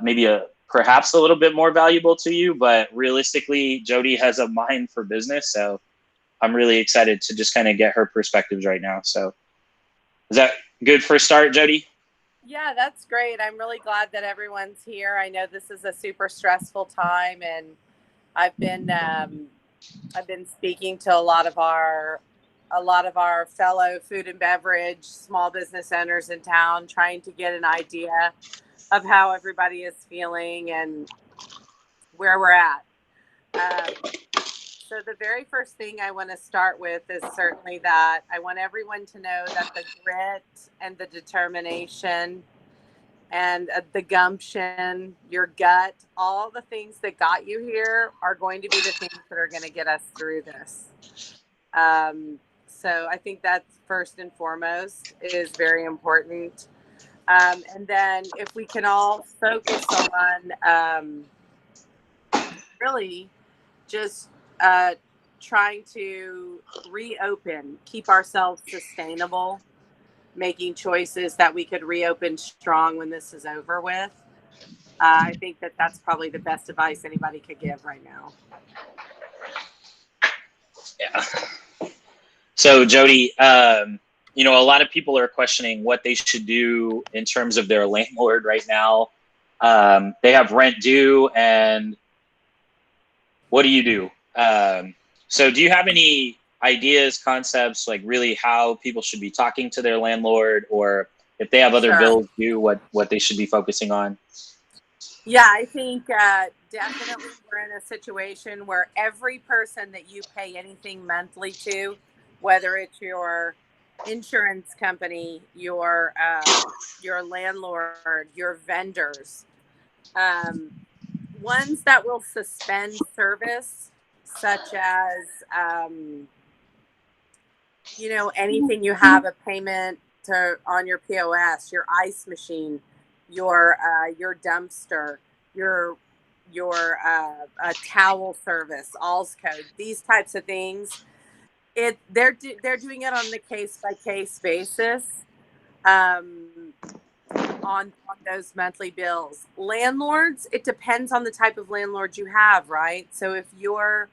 maybe perhaps a little bit more valuable to you, but realistically, Jody has a mind for business. So I'm really excited to just kind of get her perspectives right now. So is that good for a start, Jody? Yeah, that's great. I'm really glad that everyone's here. I know this is a super stressful time, and I've been I've been speaking to a lot of our fellow food and beverage small business owners in town, trying to get an idea of how everybody is feeling and where we're at. Um, so the very first thing I want to start with is certainly that I want everyone to know that the grit and the determination and the gumption, your gut, all the things that got you here are going to be the things that are going to get us through this. So I think that's first and foremost is very important. And then if we can all focus on really just trying to reopen, keep ourselves sustainable, making choices that we could reopen strong when this is over with. I think that that's probably the best advice anybody could give right now. Yeah. So Jody, a lot of people are questioning what they should do in terms of their landlord right now. They have rent due, and what do you do? So do you have any ideas, concepts, like really how people should be talking to their landlord, or if they have other Sure. bills due, what they should be focusing on? Yeah, I think definitely we're in a situation where every person that you pay anything monthly to, whether it's your insurance company, your landlord, your vendors, um, ones that will suspend service, such as anything you have a payment to on your POS, your ice machine, your dumpster, your your towel service, all's code, these types of things. They're doing it on the case by case basis. Um, on those monthly bills. Landlords, it depends on the type of landlord you have, right? So if your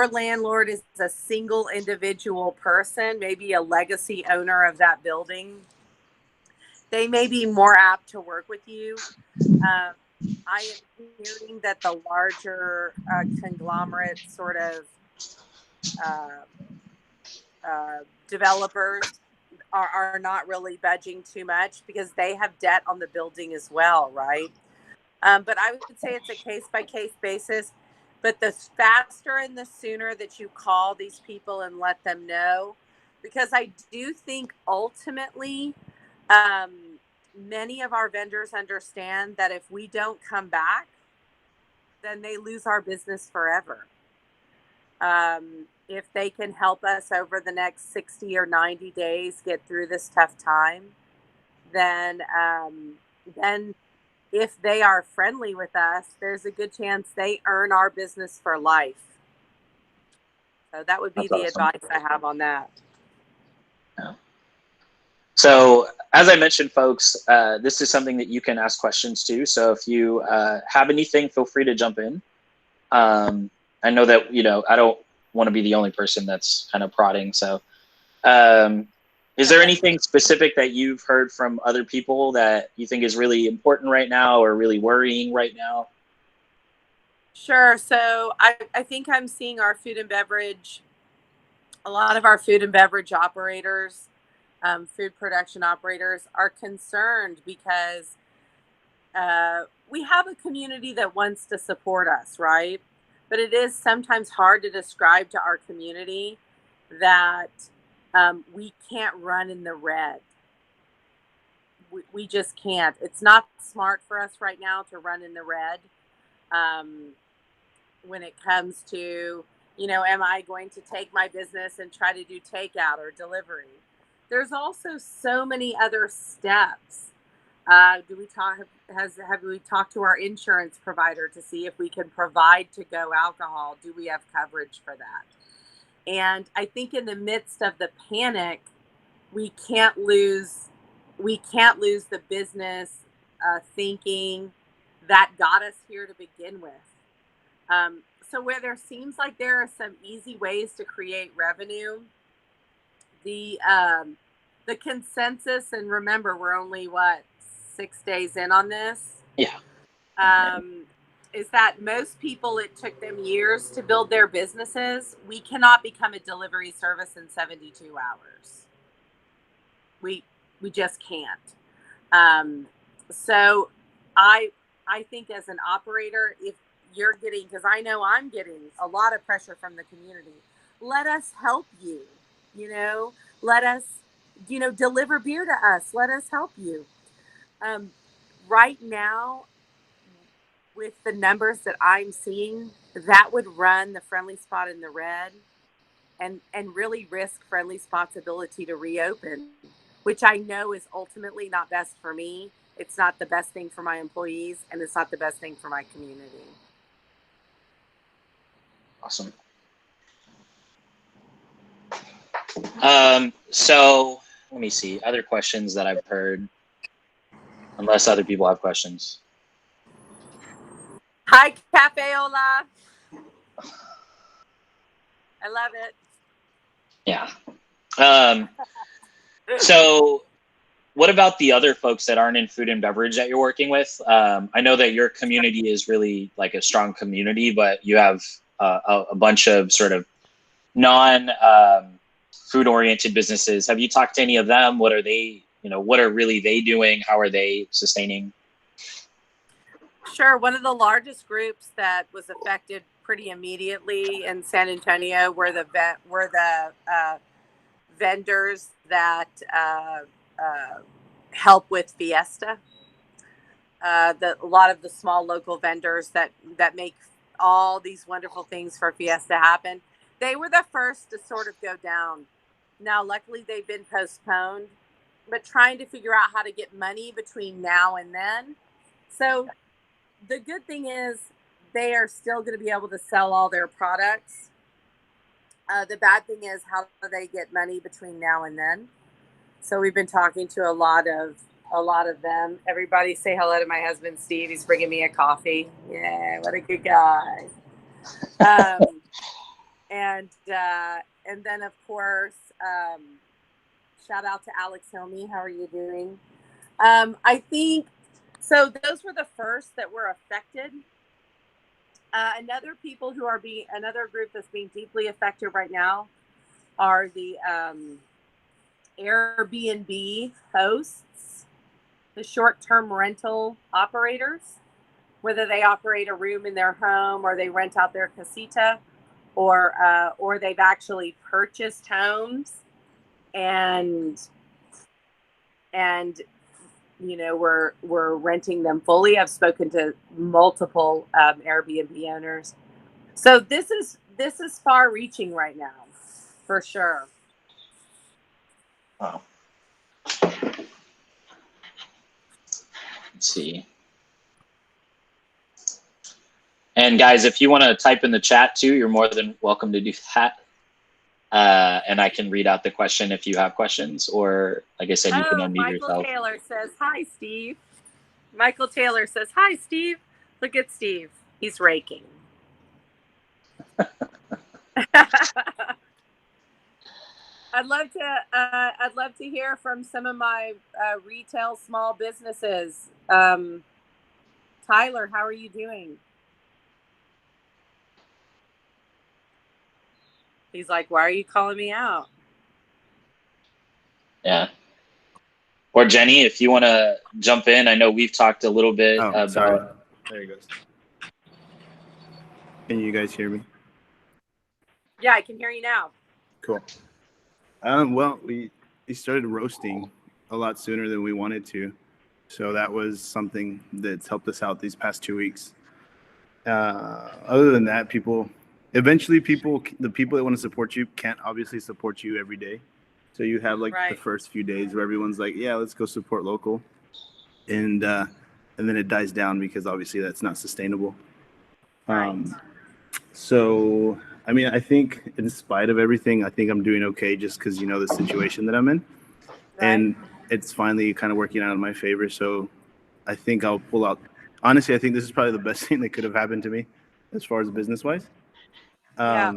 landlord is a single individual person, maybe a legacy owner of that building, they may be more apt to work with you. Um, I am hearing that the larger conglomerate sort of uh, developers are not really budging too much because they have debt on the building as well, right? But I would say it's a case by case basis. But the faster and the sooner that you call these people and let them know, because I do think ultimately many of our vendors understand that if we don't come back, then they lose our business forever. If they can help us over the next 60 or 90 days get through this tough time, then then if they are friendly with us, there's a good chance they earn our business for life. So that would be That's the awesome. advice I have on that. Yeah. So, as I mentioned, folks, this is something that you can ask questions to. So, if you have anything, feel free to jump in. I know that I don't want to be the only person that's kind of prodding. So, um, is there anything specific that you've heard from other people that you think is really important right now, or really worrying right now? Sure. So I think I'm seeing our food and beverage, a lot of our food and beverage operators, food production operators are concerned because we have a community that wants to support us, right? But it is sometimes hard to describe to our community that we can't run in the red. We just can't. It's not smart for us right now to run in the red um, when it comes to, am I going to take my business and try to do takeout or delivery? There's also so many other steps. Do we talk? Have we talked to our insurance provider to see if we can provide to go alcohol? Do we have coverage for that? And I think in the midst of the panic, we can't lose we can't lose the business thinking that got us here to begin with. So where there seems like there are some easy ways to create revenue, the consensus, and remember, we're only 6 days in on this. Yeah. Is that most people, it took them years to build their businesses. We cannot become a delivery service in 72 hours. We just can't. So I think as an operator, if you're getting, because I know I'm getting a lot of pressure from the community, let us help you, let us, deliver beer to us. Let us help you. Right now, with the numbers that I'm seeing, that would run the Friendly Spot in the red and really risk Friendly Spot's ability to reopen, which I know is ultimately not best for me. It's not the best thing for my employees, and it's not the best thing for my community. Awesome. So let me see other questions that I've heard, unless other people have questions. Hi, Cafeola. I love it. Yeah. So what about the other folks that aren't in food and beverage that you're working with? I know that your community is really like a strong community, but you have a bunch of sort of non food oriented businesses. Have you talked to any of them? What are they, what are really they doing? How are they sustaining? Sure. One of the largest groups that was affected pretty immediately in San Antonio were the vendors that help with Fiesta. A lot of the small local vendors that make all these wonderful things for Fiesta happen. They were the first to sort of go down. Now, luckily, they've been postponed, but trying to figure out how to get money between now and then. So the good thing is they are still going to be able to sell all their products. The bad thing is, how do they get money between now and then? So we've been talking to a lot of them. Everybody say hello to my husband, Steve. He's bringing me a coffee. Yeah, what a good guy. And then, of course, shout out to Alex Hilmy. How are you doing? I think, so those were the first that were affected. Another group that's being deeply affected right now are the Airbnb hosts, the short-term rental operators, whether they operate a room in their home or they rent out their casita, or they've actually purchased homes and we're renting them fully. I've spoken to multiple Airbnb owners. So this is far reaching right now, for sure. Wow. Let's see. And guys, if you want to type in the chat too, you're more than welcome to do that. And I can read out the question if you have questions, or like I said, you can unmute yourself. Michael Taylor says, hi, Steve. Michael Taylor says, hi, Steve. Look at Steve. He's raking. I'd love to hear from some of my retail small businesses. Tyler, how are you doing? He's like, why are you calling me out? Yeah. Or Jenny, if you want to jump in, I know we've talked a little bit about. Sorry. There he goes. Can you guys hear me? Yeah, I can hear you now. Cool. Well, we started roasting a lot sooner than we wanted to, so that was something that's helped us out these past 2 weeks. Other than that, the people that want to support you can't obviously support you every day. So you have the first few days where everyone's like, yeah, let's go support local. And then it dies down because obviously that's not sustainable. Right. So, I mean, I think in spite of everything, I think I'm doing okay just because, the situation that I'm in. Right. And it's finally kind of working out in my favor. So I think I'll pull out. Honestly, I think this is probably the best thing that could have happened to me as far as business wise. Yeah.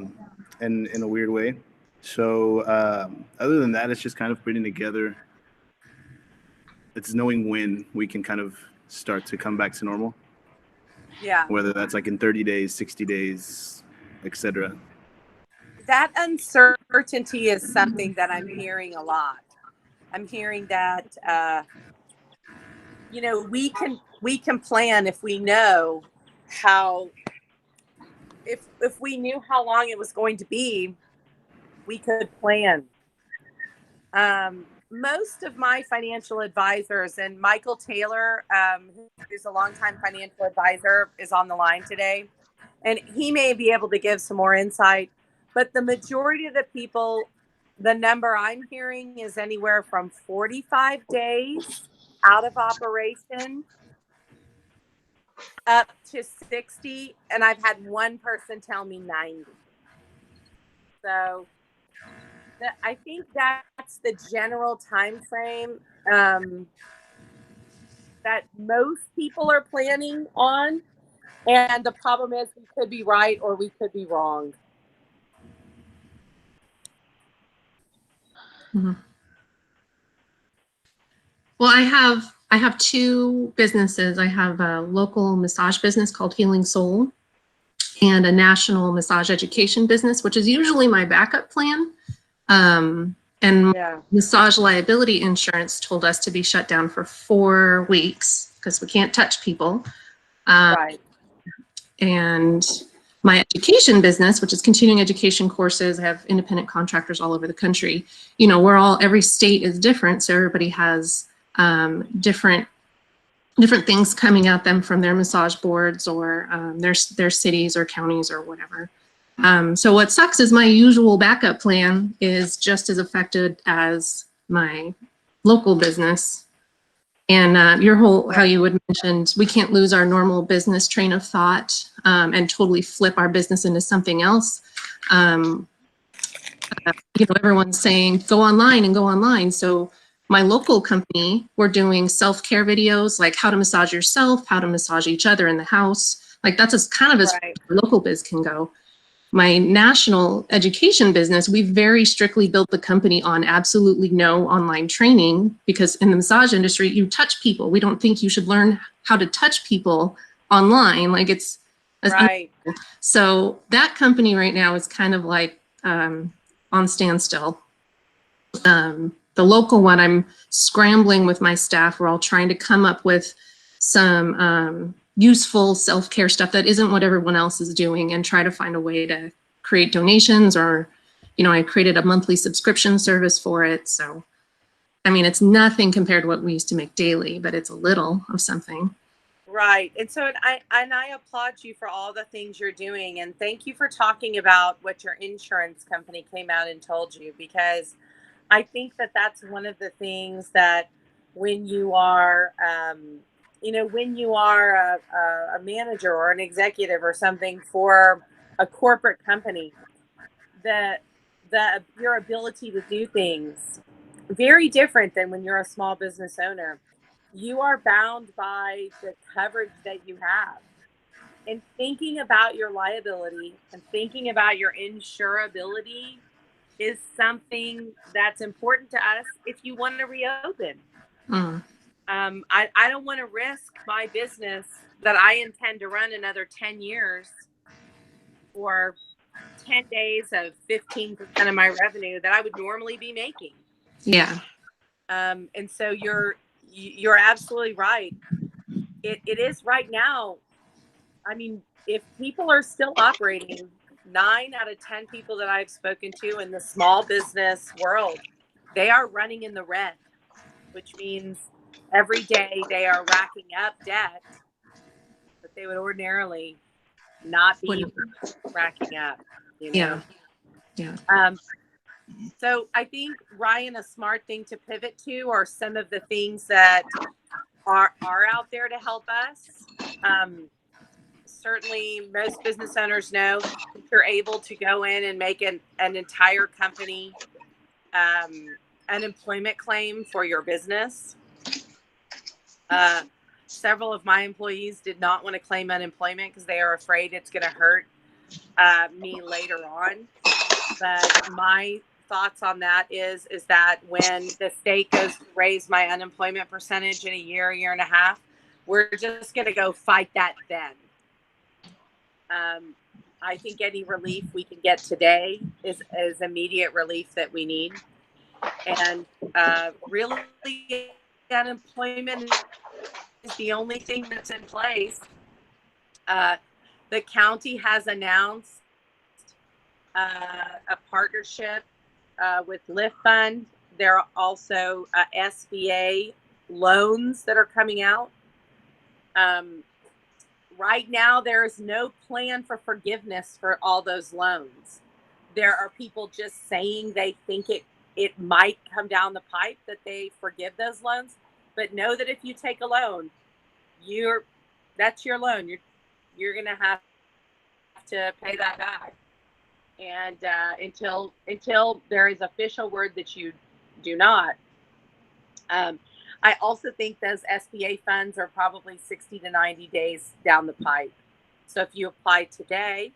And in a weird way. So other than that, it's just kind of putting together. It's knowing when we can kind of start to come back to normal, Yeah. whether that's like in 30 days, 60 days, etc. That uncertainty is something that I'm hearing a lot. I'm hearing that, we can plan if we know how, if we knew how long it was going to be, we could plan. Most of my financial advisors, and Michael Taylor, who's a longtime financial advisor, is on the line today, and he may be able to give some more insight. But the majority of the people, the number I'm hearing is anywhere from 45 days out of operation up to 60, and I've had one person tell me 90. So I think that's the general time frame that most people are planning on. And the problem is we could be right or we could be wrong. Mm-hmm. Well, I have two businesses. I have a local massage business called Healing Soul and a national massage education business, which is usually my backup plan. And massage liability insurance told us to be shut down for 4 weeks because we can't touch people. Right. And my education business, which is continuing education courses, I have independent contractors all over the country. Every state is different, so everybody has different things coming at them from their massage boards or their cities or counties or whatever. So what sucks is my usual backup plan is just as affected as my local business. And how you would mentioned, we can't lose our normal business train of thought and totally flip our business into something else. Everyone's saying go online and go online. So my local company, we're doing self-care videos, like how to massage yourself, how to massage each other in the house. Like that's as kind of as local biz can go. My national education business, we very strictly built the company on absolutely no online training because in the massage industry, you touch people. We don't think you should learn how to touch people online. Like it's right. So that company right now is kind of like on standstill. The local one, I'm scrambling with my staff. We're all trying to come up with some useful self-care stuff that isn't what everyone else is doing and try to find a way to create donations or, I created a monthly subscription service for it. So, it's nothing compared to what we used to make daily, but it's a little of something. Right. And so I applaud you for all the things you're doing. And thank you for talking about what your insurance company came out and told you, because I think that that's one of the things that when you are, when you are a manager or an executive or something for a corporate company, your ability to do things very different than when you're a small business owner. You are bound by the coverage that you have. And thinking about your liability and thinking about your insurability is something that's important to us if you want to reopen. I don't want to risk my business that I intend to run another 10 years for 10 days of 15% of my revenue that I would normally be making. Yeah. And so you're absolutely right. It is right now. If people are still operating, 9 out of 10 people that I've spoken to in the small business world, they are running in the red, which means every day they are racking up debt that they would ordinarily not be racking up, Yeah. So I think, Ryan, a smart thing to pivot to are some of the things that are out there to help us. Certainly most business owners know that you're able to go in and make an entire company unemployment claim for your business. several of my employees did not want to claim unemployment because they are afraid it's going to hurt me later on. But my thoughts on that is that when the state goes to raise my unemployment percentage in a year and a half, we're just going to go fight that then. I think any relief we can get today is immediate relief that we need. And really, unemployment is the only thing that's in place. The county has announced a partnership with Lift Fund. There are also SBA loans that are coming out. Right now, there is no plan for forgiveness for all those loans. There are people just saying they think it might come down the pipe that they forgive those loans, but know that if you take a loan, that's your loan. You're going to have to pay that back. And until there is official word that you do not. I also think those SBA funds are probably 60 to 90 days down the pipe. So if you apply today,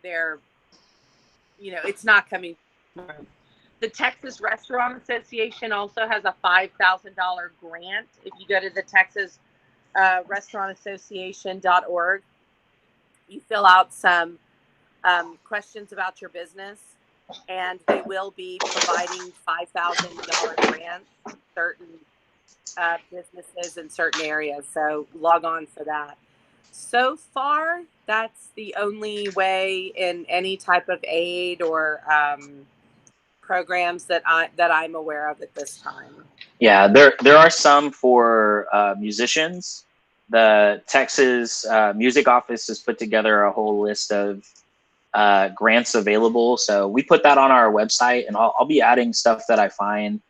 it's not coming through. The Texas Restaurant Association also has a $5,000 grant. If you go to the Texas restaurantassociation.org, you fill out some questions about your business, and they will be providing $5,000 grants to certain businesses in certain areas. So log on for that. So far, that's the only way in any type of aid or programs that I'm aware of at this time. Yeah, there are some for musicians. The Texas Music Office has put together a whole list of grants available. So we put that on our website, and I'll be adding stuff that I find.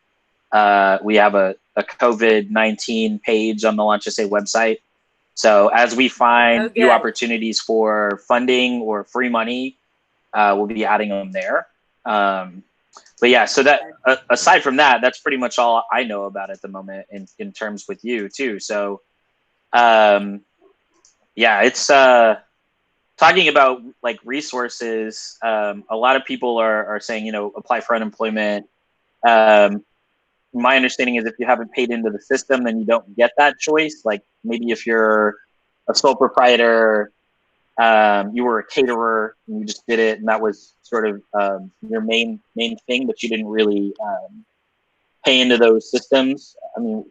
We have a COVID-19 page on the Launch SA website. So as we find new opportunities for funding or free money, we'll be adding them there. But yeah, so that aside from that, that's pretty much all I know about at the moment in terms with you too. So yeah, it's talking about like resources. A lot of people are saying, apply for unemployment. My understanding is if you haven't paid into the system, then you don't get that choice. Like maybe if you're a sole proprietor, you were a caterer and you just did it, and that was sort of your main thing, but you didn't really pay into those systems. I mean,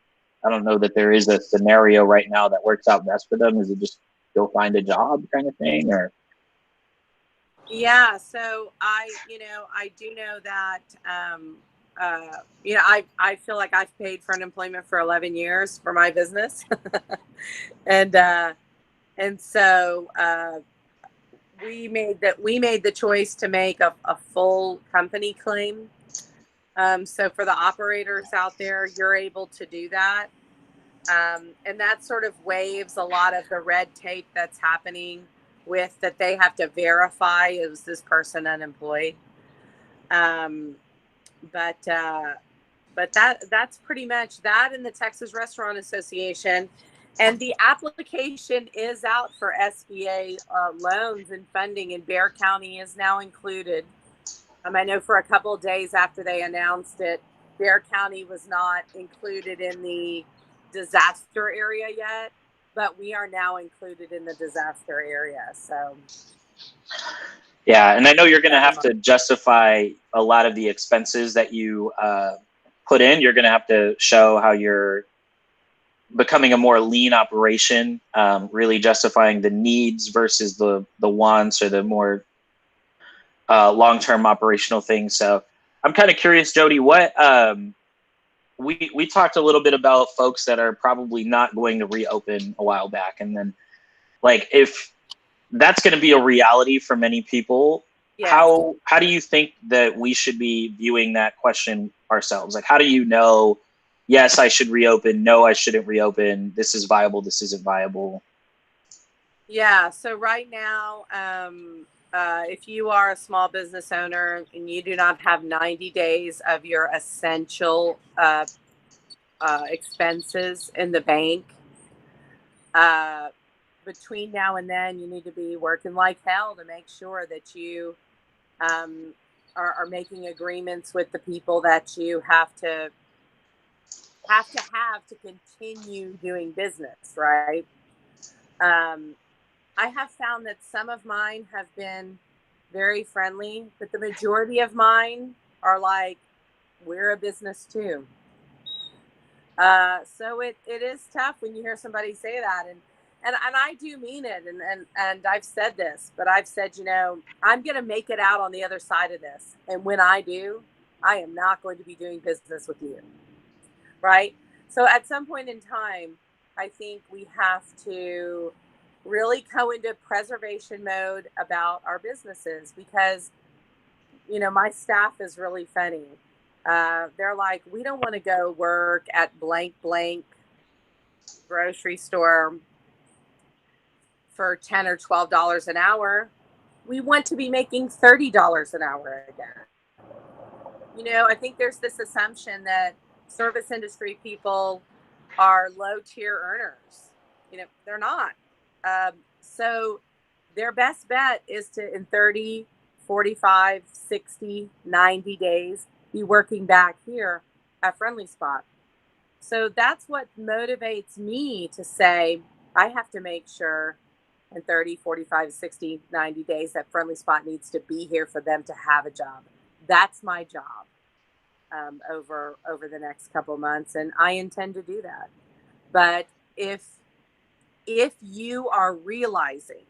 I don't know that there is a scenario right now that works out best for them. Is it just go find a job kind of thing, or? Yeah, so I do know that, I feel like I've paid for unemployment for 11 years for my business. And so we made the choice to make a full company claim. So for the operators out there, you're able to do that. And that sort of waives a lot of the red tape that's happening with that they have to verify is this person unemployed. But that's pretty much that in the Texas Restaurant Association. And the application is out for SBA loans and funding, and Bexar County is now included. I know for a couple of days after they announced it, Bexar County was not included in the disaster area yet, but we are now included in the disaster area. So yeah, and I know you're going to have to justify a lot of the expenses that you put in. You're going to have to show how you're becoming a more lean operation, really justifying the needs versus the wants or the more long-term operational things. So I'm kind of curious, Jody, what we talked a little bit about folks that are probably not going to reopen a while back, and then like if that's going to be a reality for many people, yes. How do you think that we should be viewing that question ourselves? Like, how do you know, yes, I should reopen, no, I shouldn't reopen, this is viable, this isn't viable? Yeah, so right now, if you are a small business owner and you do not have 90 days of your essential expenses in the bank. Between now and then, you need to be working like hell to make sure that you are making agreements with the people that you have to continue doing business, right? I have found that some of mine have been very friendly, but the majority of mine are like, we're a business too. So it is tough when you hear somebody say that, and I do mean it, and I've said this, but I've said, I'm going to make it out on the other side of this, and when I do, I am not going to be doing business with you, right? So at some point in time, I think we have to really go into preservation mode about our businesses, because my staff is really funny. They're like, we don't want to go work at blank grocery store for $10 or $12 an hour. We want to be making $30 an hour again. I think there's this assumption that service industry people are low tier earners. They're not. So their best bet is to, in 30, 45, 60, 90 days, be working back here at Friendly Spot. So that's what motivates me to say, I have to make sure in 30, 45, 60, 90 days that Friendly Spot needs to be here for them to have a job. That's my job over the next couple of months, and I intend to do that. But if you are realizing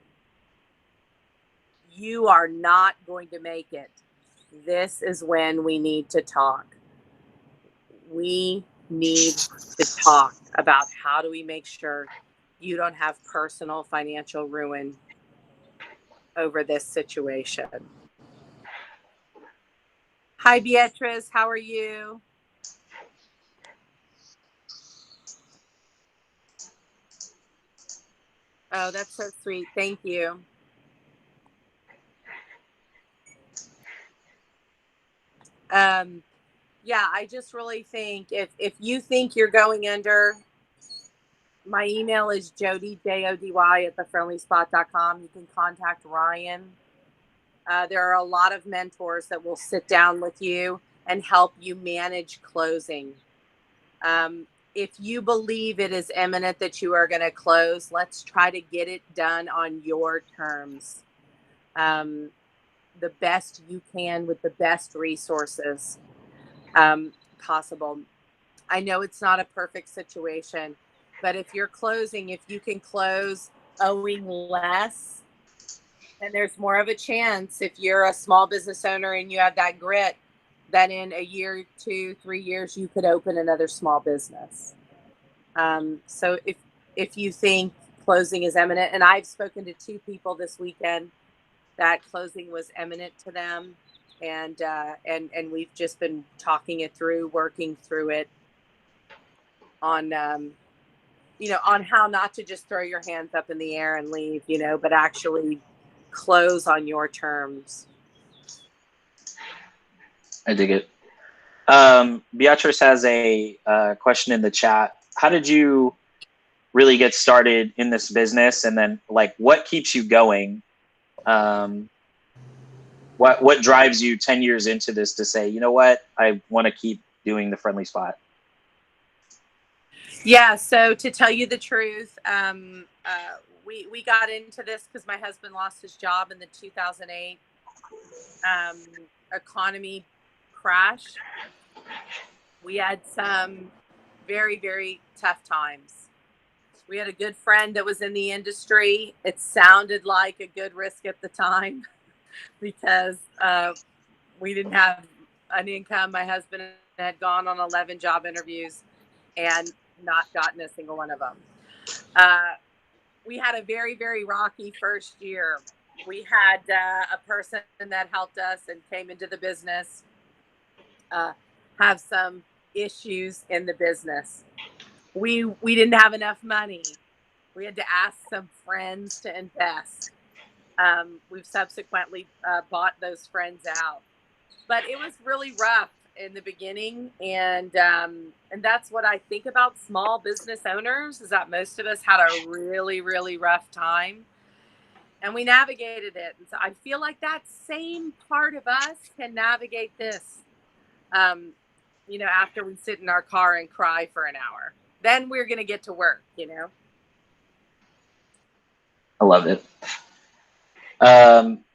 you are not going to make it, this is when we need to talk. We need to talk about how do we make sure you don't have personal financial ruin over this situation. Hi, Beatrice. How are you? Oh, that's so sweet. Thank you. Yeah, I just really think if you think you're going under, my email is Jody, Jody at thefriendlyspot.com. You can contact Ryan. There are a lot of mentors that will sit down with you and help you manage closing. If you believe it is imminent that you are going to close, let's try to get it done on your terms. The best you can with the best resources possible. I know it's not a perfect situation, but if you're closing, if you can close owing less, then there's more of a chance, if you're a small business owner and you have that grit, that in a year, 2, 3 years, you could open another small business. So if you think closing is imminent, and I've spoken to 2 people this weekend that closing was imminent to them, and we've just been talking it through, working through it on on how not to just throw your hands up in the air and leave, but actually close on your terms. I dig it. Beatrice has a question in the chat. How did you really get started in this business? And then what keeps you going? What drives you 10 years into this to say, you know what, I want to keep doing the Friendly Spot? Yeah. So to tell you the truth, we got into this because my husband lost his job in the 2008 economy crash. We had some very, very tough times. We had a good friend that was in the industry. It sounded like a good risk at the time because we didn't have an income. My husband had gone on 11 job interviews and not gotten a single one of them. We had a very, very rocky first year. We had a person that helped us and came into the business have some issues in the business. We didn't have enough money. We had to ask some friends to invest. We've subsequently bought those friends out. But it was really rough. in the beginning, and that's what I think about small business owners, is that most of us had a really, really rough time, and we navigated it. And so I feel like that same part of us can navigate this. After we sit in our car and cry for an hour, then we're going to get to work. I love it.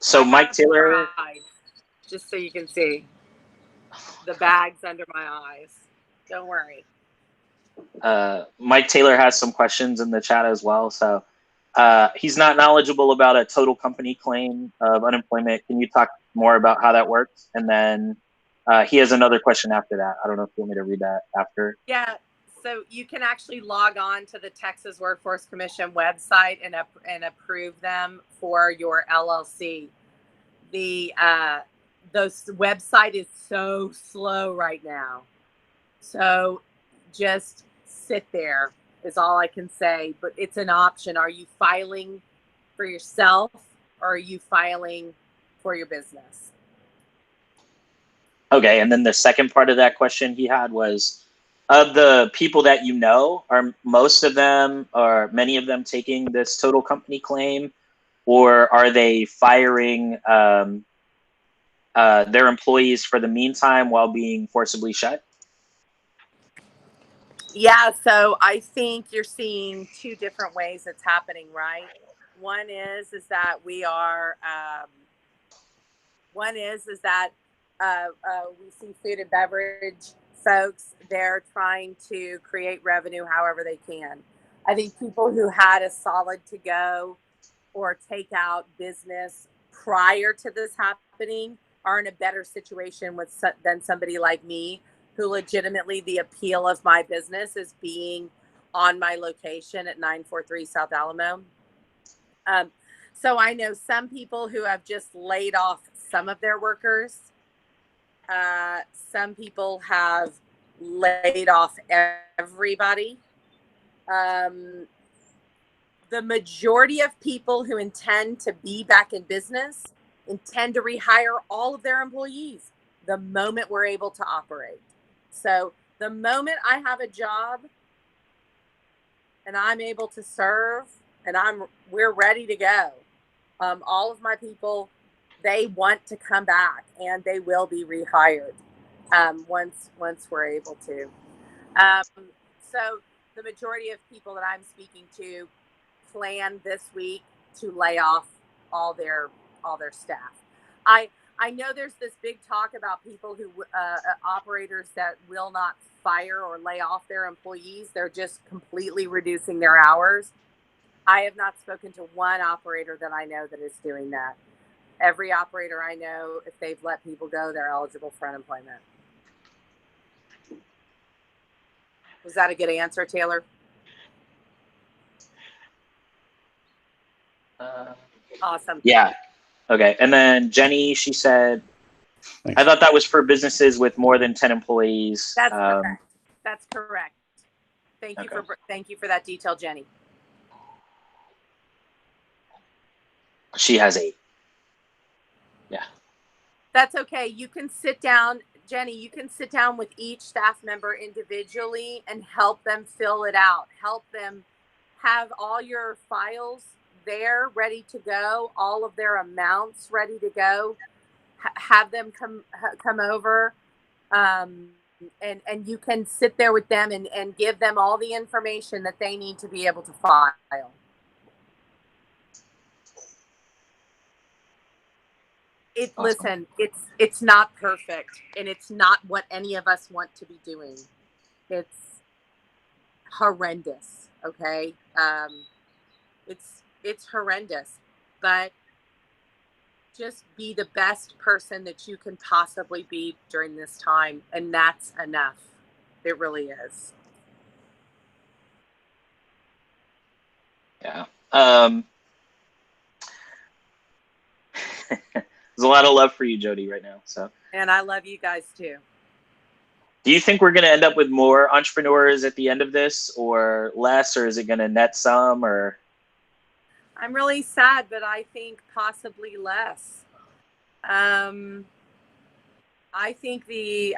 So I Mike have Taylor, cried, just so you can see the bags under my eyes. Don't worry. Mike Taylor has some questions in the chat as well. So he's not knowledgeable about a total company claim of unemployment. Can you talk more about how that works? And then he has another question after that. I don't know if you want me to read that after. Yeah. So you can actually log on to the Texas Workforce Commission website and approve them for your LLC. The website is so slow right now. So just sit there is all I can say, but it's an option. Are you filing for yourself, or are you filing for your business? Okay, and then the second part of that question he had was, of the people that you know, are most of them or many of them taking this total company claim, or are they firing their employees for the meantime while being forcibly shut? Yeah, so I think you're seeing two different ways it's happening, right? One is that we are. One is that we see food and beverage folks. They're trying to create revenue however they can. I think people who had a solid to go or take out business prior to this happening are in a better situation than somebody like me, who legitimately, the appeal of my business is being on my location at 943 South Alamo. So I know some people who have just laid off some of their workers. Some people have laid off everybody. The majority of people who intend to be back in business intend to rehire all of their employees the moment we're able to operate. So the moment I have a job and I'm able to serve and we're ready to go, all of my people, they want to come back and they will be rehired once we're able to. So the majority of people that I'm speaking to plan this week to lay off all their staff. I know there's this big talk about people who operators that will not fire or lay off their employees. They're just completely reducing their hours. I have not spoken to one operator that I know that is doing that. Every operator I know, if they've let people go, they're eligible for unemployment. Was that a good answer, Taylor? Awesome. Yeah. Okay. And then Jenny, she said, Thanks. I thought that was for businesses with more than 10 employees. That's correct. That's correct. Thank you Okay. thank you for that detail, Jenny. She has 8. Yeah. That's okay. You can sit down, Jenny, you can sit down with each staff member individually and help them fill it out. Help them have all your files there ready to go, all of their amounts ready to go. Have them come over, and you can sit there with them and give them all the information that they need to be able to file. Awesome. Listen, it's not perfect, and it's not what any of us want to be doing. It's horrendous. Okay, it's horrendous, but just be the best person that you can possibly be during this time, and that's enough. It really is. Yeah. There's a lot of love for you, Jody, right now. So. And I love you guys too. Do you think we're going to end up with more entrepreneurs at the end of this, or less, or is it going to net some, or? I'm really sad, but I think possibly less. I think the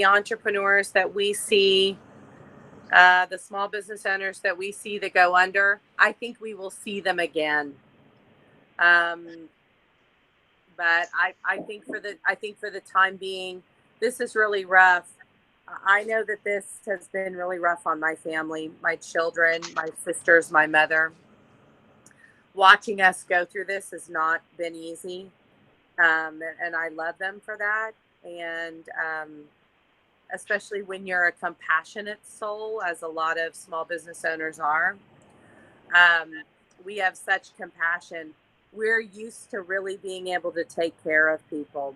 entrepreneurs that we see, the small business owners that we see that go under, I think we will see them again. But I think for the time being, this is really rough. I know that this has been really rough on my family, my children, my sisters, my mother. Watching us go through this has not been easy. And I love them for that. And especially when you're a compassionate soul, as a lot of small business owners are, we have such compassion. We're used to really being able to take care of people.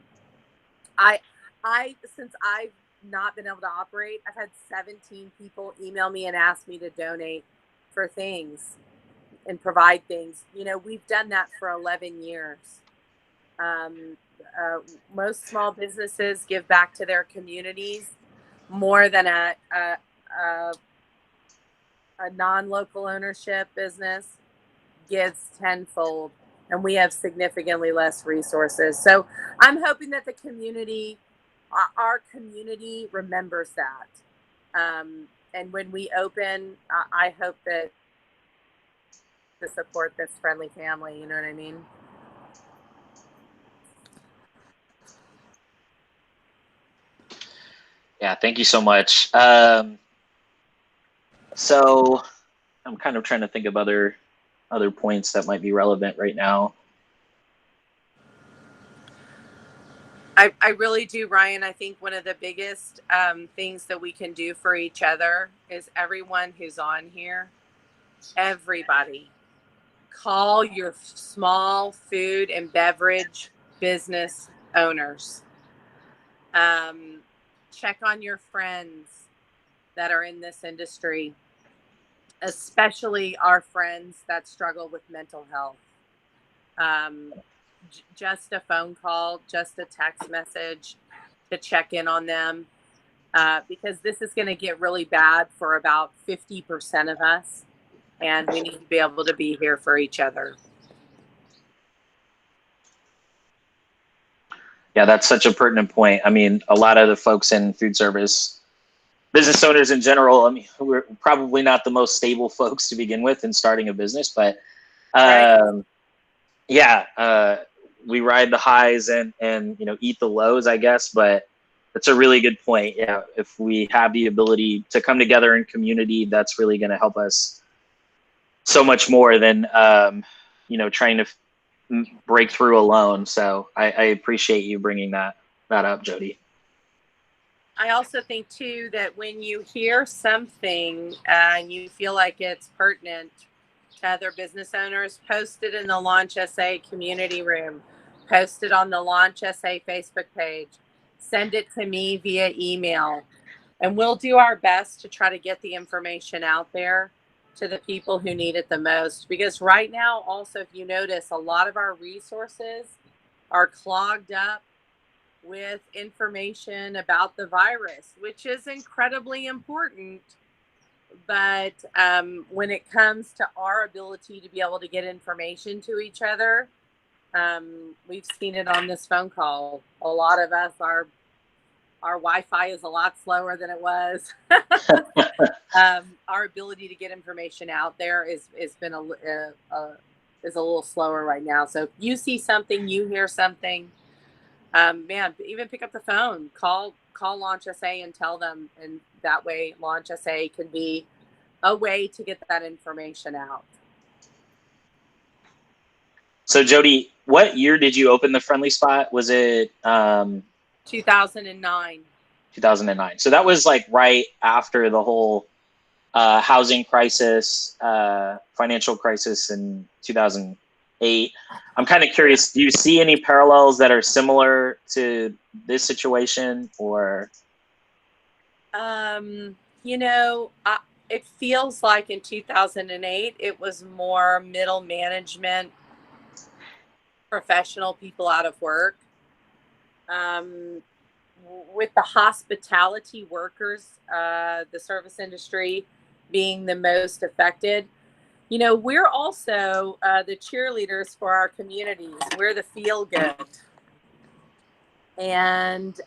Since I've not been able to operate, I've had 17 people email me and ask me to donate for things and provide things. We've done that for 11 years. Most small businesses give back to their communities more than a non-local ownership business gives tenfold, and we have significantly less resources. So I'm hoping that the community, our community, remembers that. And when we open, I hope that to support this friendly family, you know what I mean? Yeah, thank you so much. So I'm kind of trying to think of other points that might be relevant right now. I really do, Ryan. I think one of the biggest things that we can do for each other is everyone who's on here, everybody, call your small food and beverage business owners. Check on your friends that are in this industry, especially our friends that struggle with mental health. Just a phone call, just a text message to check in on them, because this is going to get really bad for about 50% of us, and we need to be able to be here for each other. Yeah, that's such a pertinent point. I mean, a lot of the folks in food service, business owners in general, I mean, we're probably not the most stable folks to begin with in starting a business, but we ride the highs and eat the lows, I guess. But that's a really good point. Yeah, if we have the ability to come together in community, that's really going to help us so much more than trying to break through alone. So I appreciate you bringing that up, Jody. I also think too that when you hear something and you feel like it's pertinent to other business owners, post it in the Launch SA community room, post it on the Launch SA Facebook page, send it to me via email, and we'll do our best to try to get the information out there to the people who need it the most. Because right now, also, if you notice, a lot of our resources are clogged up with information about the virus, which is incredibly important. But when it comes to our ability to be able to get information to each other, we've seen it on this phone call. A lot of us, our Wi-Fi is a lot slower than it was. Our ability to get information out there is a little slower right now. So if you see something, you hear something, even pick up the phone, call Launch SA and tell them, and that way Launch SA can be a way to get that information out. So Jody, what year did you open the Friendly Spot? Was it 2009? 2009. So that was like right after the whole housing crisis, financial crisis in 2008. I'm kind of curious, do you see any parallels that are similar to this situation, or? It feels like in 2008, it was more middle management, professional people out of work. With the hospitality workers, the service industry being the most affected. We're also the cheerleaders for our communities. We're the feel good. And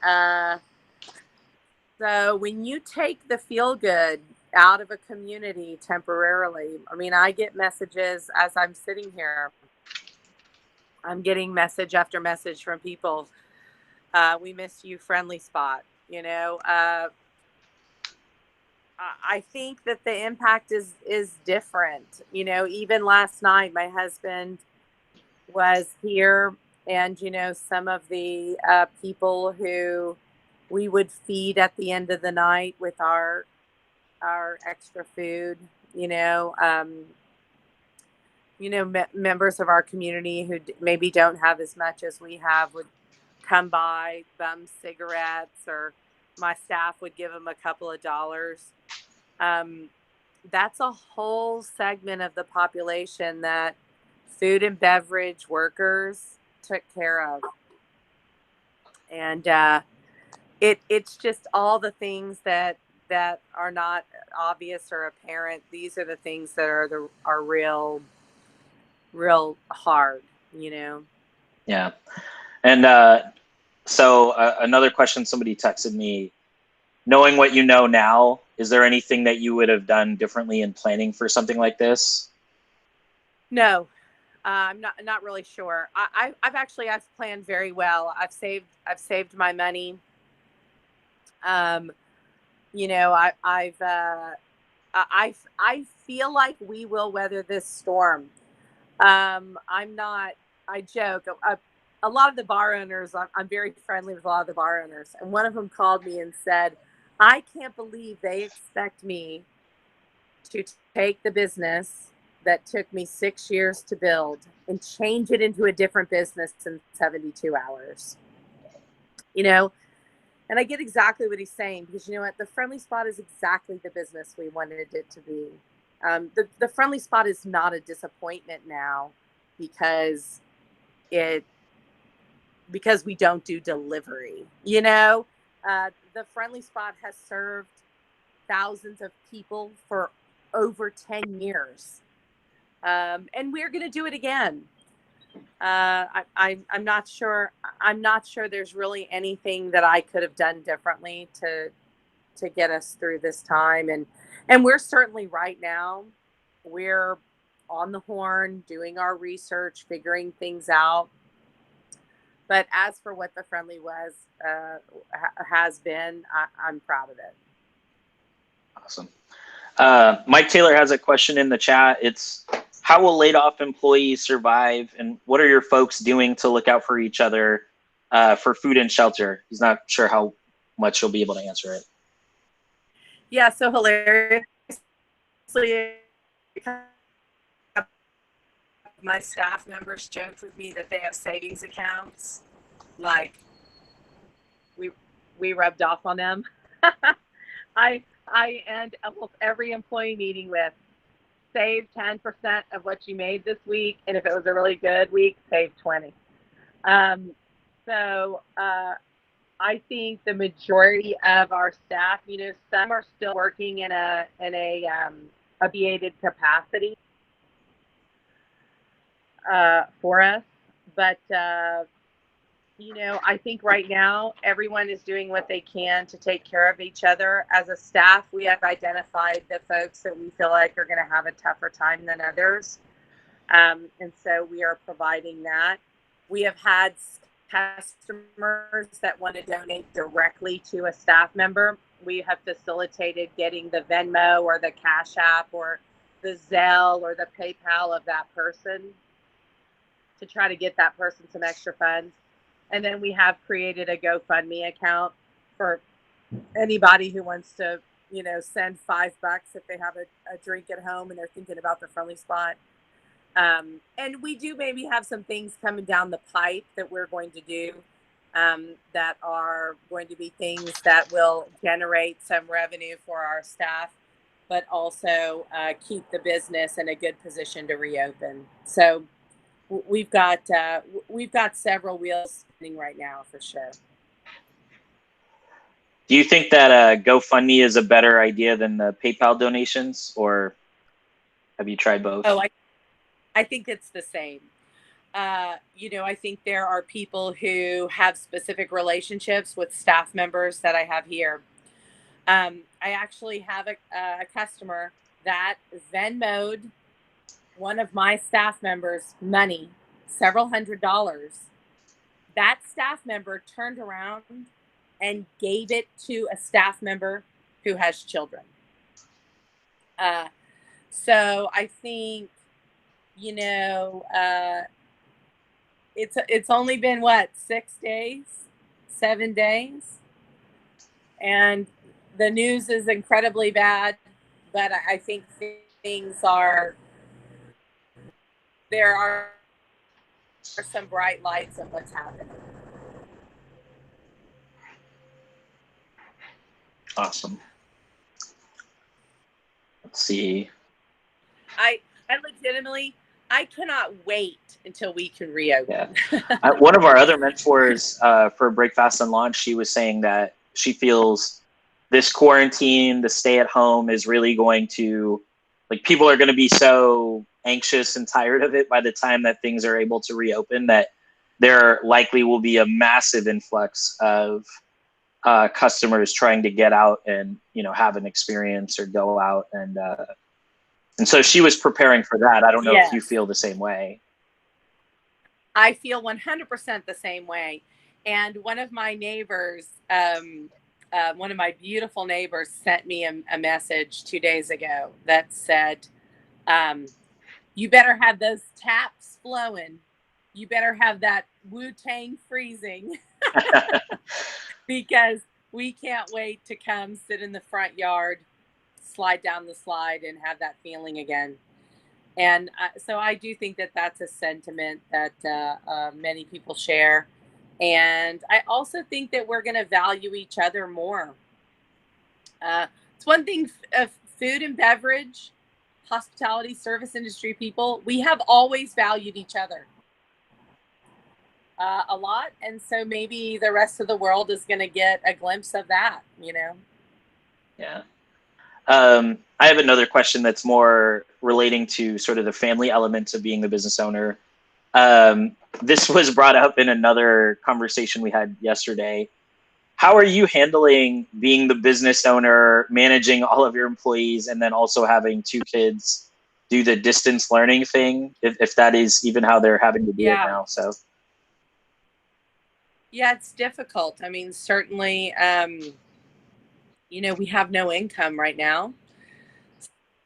so when you take the feel good out of a community temporarily, I mean, I get messages as I'm sitting here. I'm getting message after message from people. We miss you, Friendly Spot. You know, I think that the impact is different. You know, even last night, my husband was here, and you know, some of the people who we would feed at the end of the night with our extra food. Members of our community who maybe don't have as much as we have would come by, bum cigarettes, or my staff would give them a couple of dollars. That's a whole segment of the population that food and beverage workers took care of. And it's just all the things that are not obvious or apparent. These are the things that are real hard, you know? Yeah. And so another question somebody texted me, knowing what you know now, is there anything that you would have done differently in planning for something like this? No, I'm not really sure. I've planned very well. I've saved my money. You know, I feel like we will weather this storm. I joke. A lot of the bar owners, I'm very friendly with a lot of the bar owners. And one of them called me and said, I can't believe they expect me to take the business that took me 6 years to build and change it into a different business in 72 hours. You know, and I get exactly what he's saying, because you know what? The Friendly Spot is exactly the business we wanted it to be. The Friendly Spot is not a disappointment now because we don't do delivery. You know, the Friendly Spot has served thousands of people for over 10 years. And we're going to do it again. I'm not sure. I'm not sure there's really anything that I could have done differently to get us through this time. And we're certainly right now, we're on the horn, doing our research, figuring things out. But as for what the Friendly has been, I'm proud of it. Awesome. Mike Taylor has a question in the chat. It's, how will laid off employees survive, and what are your folks doing to look out for each other for food and shelter? He's not sure how much you'll be able to answer it. Yeah, so hilariously, my staff members joked with me that they have savings accounts. Like, we rubbed off on them. I end almost every employee meeting with, save 10% of what you made this week, and if it was a really good week, save 20. So I think the majority of our staff, you know, some are still working in a abbreviated capacity for us, but you know, I think right now everyone is doing what they can to take care of each other. As a staff, we have identified the folks that we feel like are going to have a tougher time than others. And so we are providing that. We have had customers that want to donate directly to a staff member. We have facilitated getting the Venmo or the Cash App or the Zelle or the PayPal of that person to try to get that person some extra funds. And then we have created a GoFundMe account for anybody who wants to, you know, send $5 if they have a drink at home and they're thinking about the Friendly Spot. And we do maybe have some things coming down the pipe that we're going to do that are going to be things that will generate some revenue for our staff, but also keep the business in a good position to reopen. So we've got several wheels spinning right now for sure. Do you think that GoFundMe is a better idea than the PayPal donations, or have you tried both? Oh, I think it's the same. I think there are people who have specific relationships with staff members that I have here. I actually have a customer that Venmo'd one of my staff members money, several $100s. That staff member turned around and gave it to a staff member who has children. So I think, it's only been what, 6 days, 7 days, and the news is incredibly bad. But I think there are some bright lights of what's happening. Awesome. Let's see. I legitimately, I cannot wait until we can reopen. Yeah. One of our other mentors for Break Fast and Launch, she was saying that she feels this quarantine, the stay at home is really going to, like, people are going to be so anxious and tired of it by the time that things are able to reopen that there likely will be a massive influx of customers trying to get out and, have an experience or go out. And so she was preparing for that. I don't know if you feel the same way. I feel 100% the same way. And one of my neighbors, one of my beautiful neighbors sent me a message 2 days ago that said, you better have those taps flowing. You better have that Wu-Tang freezing because we can't wait to come sit in the front yard, slide down the slide, and have that feeling again. And so I do think that that's a sentiment that many people share. And I also think that we're going to value each other more. It's one thing, food and beverage, hospitality, service industry people, we have always valued each other a lot. And so maybe the rest of the world is going to get a glimpse of that, Yeah. I have another question that's more relating to sort of the family elements of being the business owner. This was brought up in another conversation we had yesterday. How are you handling being the business owner, managing all of your employees, and then also having 2 kids do the distance learning thing, if that is even how they're having to do it now? So. Yeah, it's difficult. I mean, certainly, we have no income right now.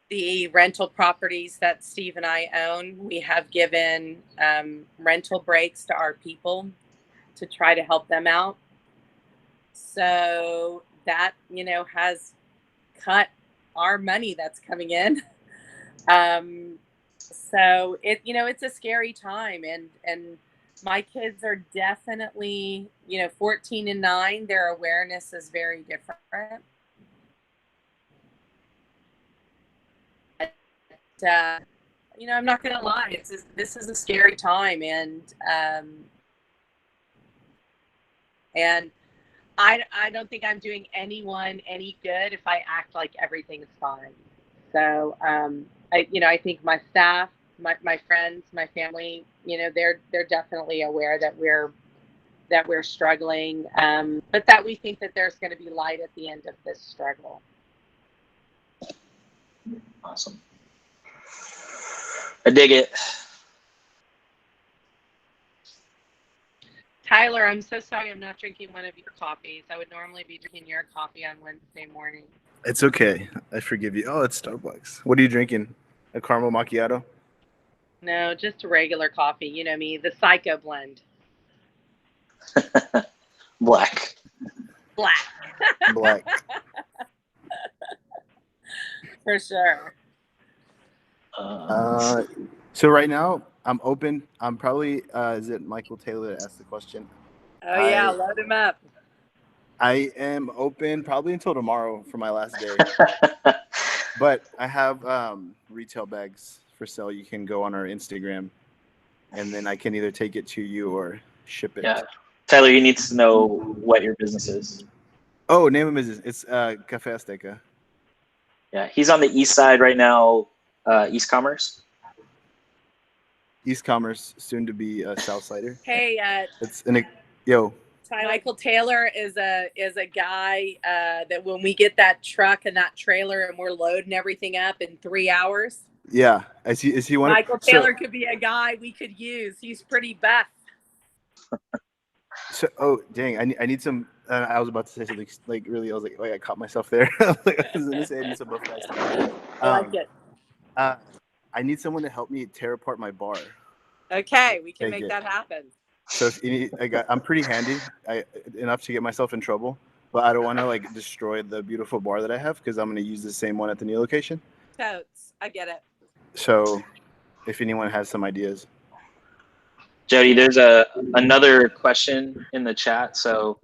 The rental properties that Steve and I own, we have given rental breaks to our people to try to help them out. So that, has cut our money that's coming in. So it's a scary time, and my kids are definitely, 14 and 9, their awareness is very different. I'm not going to lie. This is a scary time, and I don't think I'm doing anyone any good if I act like everything's fine. So I think my staff, my friends, my family, they're definitely aware that we're struggling, but that we think that there's going to be light at the end of this struggle. Awesome. I dig it. Tyler, I'm so sorry I'm not drinking one of your coffees. I would normally be drinking your coffee on Wednesday morning. It's okay. I forgive you. Oh, it's Starbucks. What are you drinking? A caramel macchiato? No, just a regular coffee. You know me, the Psycho blend. Black. Black. For sure. So right now I'm open. I'm probably is it Michael Taylor that asked the question? Oh yeah, load him up. I am open probably until tomorrow for my last day. But I have retail bags for sale. You can go on our Instagram, and then I can either take it to you or ship it. Yeah, Tyler, he needs to know what your business is. Oh, name of business. It's Cafe Azteca. Yeah, he's on the east side right now, East Commerce. East Commerce, soon to be Southsider. Hey, It's an yo. Michael Taylor is a guy that when we get that truck and that trailer and we're loading everything up in 3 hours. Yeah, is he one? Michael Taylor could be a guy we could use. He's pretty buff. So, oh dang, I need some. I was about to say something like really. I was like, I caught myself there. I was gonna say I need some buff guys. I like it. I need someone to help me tear apart my bar. Okay, we can make that happen. So if you need, I'm pretty handy, enough to get myself in trouble, but I don't want to like destroy the beautiful bar that I have because I'm going to use the same one at the new location. Totes, I get it. So, if anyone has some ideas. Jody, there's another question in the chat. So,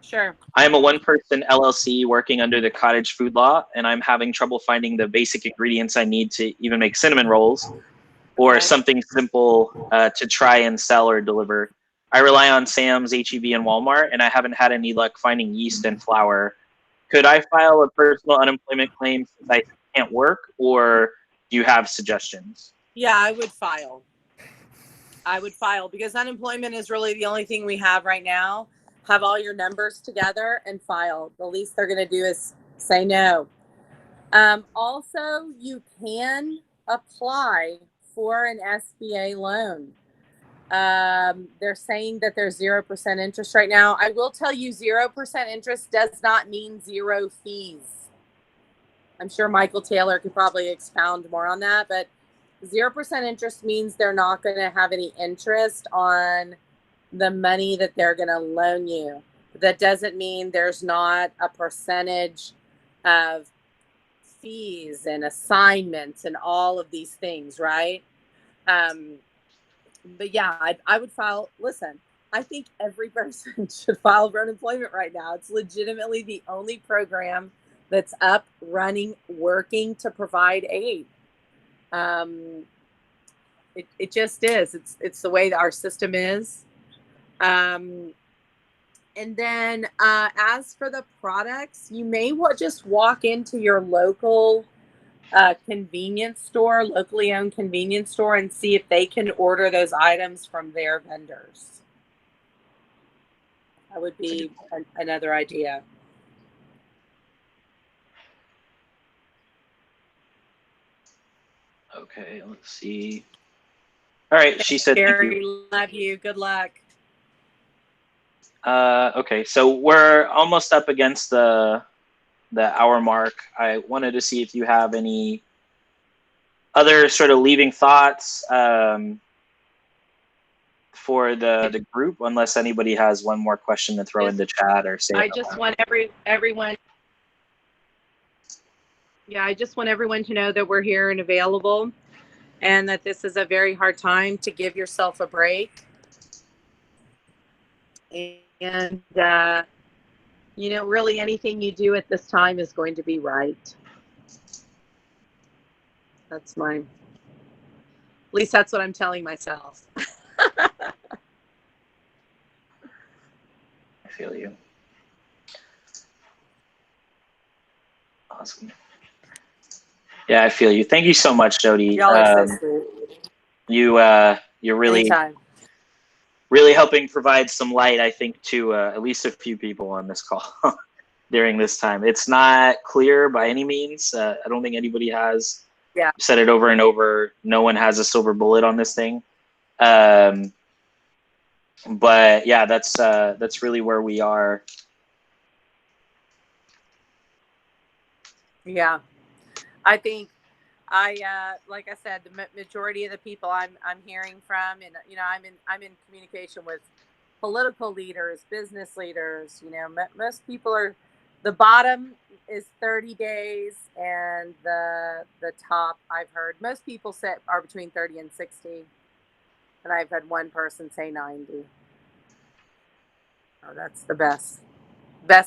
sure. I am a one-person LLC working under the cottage food law, and I'm having trouble finding the basic ingredients I need to even make cinnamon rolls, or something simple to try and sell or deliver. I rely on Sam's, H-E-B, and Walmart, and I haven't had any luck finding yeast and flour. Could I file a personal unemployment claim since I can't work, or do you have suggestions? Yeah, I would file. Because unemployment is really the only thing we have right now. Have all your numbers together and file. The least they're going to do is say no. Also, you can apply for an SBA loan. They're saying that there's 0% interest right now. I will tell you 0% interest does not mean zero fees. I'm sure Michael Taylor could probably expound more on that, but 0% interest means they're not going to have any interest on the money that they're going to loan you. That doesn't mean there's not a percentage of fees and assignments and all of these things, right? But yeah, I would file. Listen, I think every person should file for unemployment right now. It's legitimately the only program that's up, running, working to provide aid. It just is. It's the way that our system is. And then as for the products, you may just walk into your local convenience store, locally owned convenience store, and see if they can order those items from their vendors. That would be another idea. Okay, let's see. All right, she said thank you. Love you. Good luck. Okay, so we're almost up against the hour mark. I wanted to see if you have any other sort of leaving thoughts for the group, unless anybody has one more question to throw in the chat or say. I just want everyone. Yeah, I just want everyone to know that we're here and available, and that this is a very hard time to give yourself a break. And you know, really anything you do at this time is going to be right. That's at least that's what I'm telling myself. I feel you. Awesome. Yeah, I feel you. Thank you so much, Jody. Y'all are so sweet. You're really Anytime. really helping provide some light, I think, to at least a few people on this call during this time. It's not clear by any means. I don't think anybody has. Yeah. Said it over and over. No one has a silver bullet on this thing. But yeah, that's really where we are. Yeah, I think like I said, the majority of the people I'm hearing from, and you know, I'm in communication with political leaders, business leaders. You know, most people are. The bottom is 30 days, and the top, I've heard most people say are between 30 and 60, and I've had one person say 90. Oh, that's the best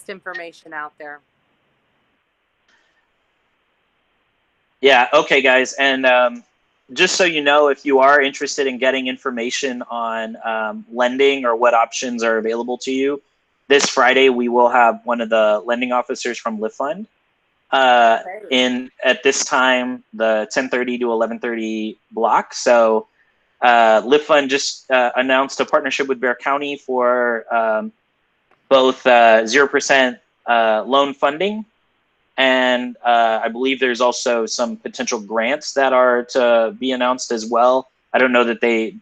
information out there. Yeah. Okay, guys. And just so you know, if you are interested in getting information on lending or what options are available to you, this Friday we will have one of the lending officers from Lift Fund in at this time, the 10:30 to 11:30 block. So Lift Fund just announced a partnership with Bear County for both 0% loan funding, and I believe there's also some potential grants that are to be announced as well. I don't know that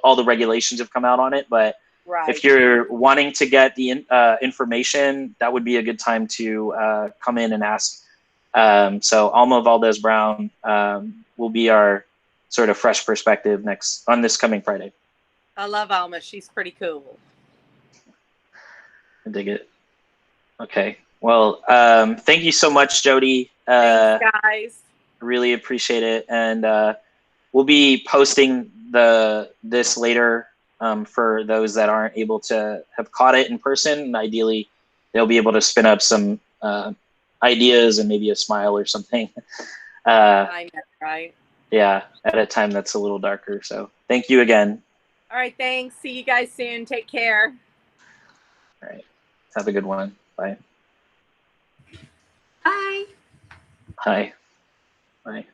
all the regulations have come out on it, but Right. if you're wanting to get the information, that would be a good time to come in and ask. So Alma Valdez Brown will be our sort of fresh perspective on this coming Friday. I love Alma. She's pretty cool. I dig it. Okay. Well, thank you so much, Jody. Thanks, guys. Really appreciate it. And we'll be posting this later for those that aren't able to have caught it in person. And ideally, they'll be able to spin up some ideas and maybe a smile or something. I know, right? Yeah, at a time that's a little darker. So thank you again. All right, thanks. See you guys soon. Take care. All right. Have a good one. Bye. Bye. Hi. Bye.